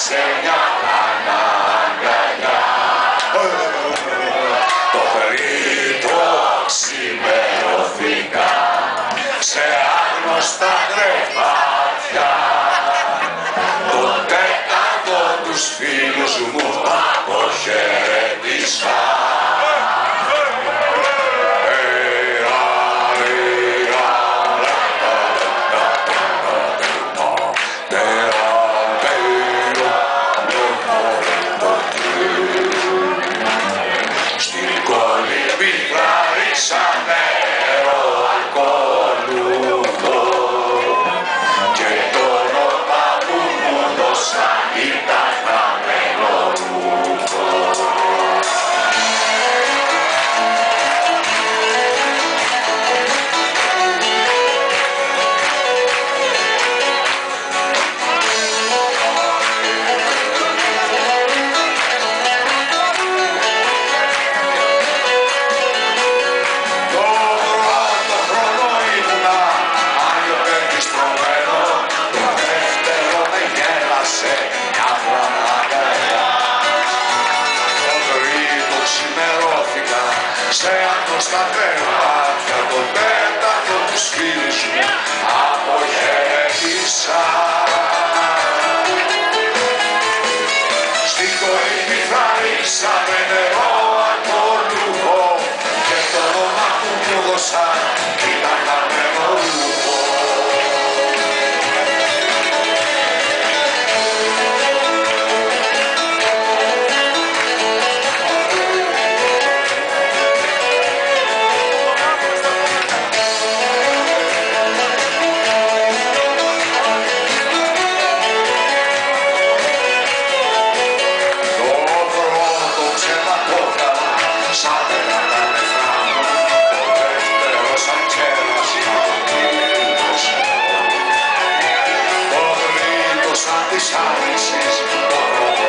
σε μια αγκαλιά. Το τρίτο ξημερώθηκα σε άγνωστα κρεβάτια. Το τέταρτο τους φίλους μου αποχαιρέτησα. Σε άγνωστα κρεβάτια, το τέταρτο τους φίλους μου αποχαιρέτησα. Στην κορυφή θα ρίξαμε νερό ακολούθο και το όνομα που μου δώσαν ήταν χαμένο ρούχο. Της άμυσης το πρώτο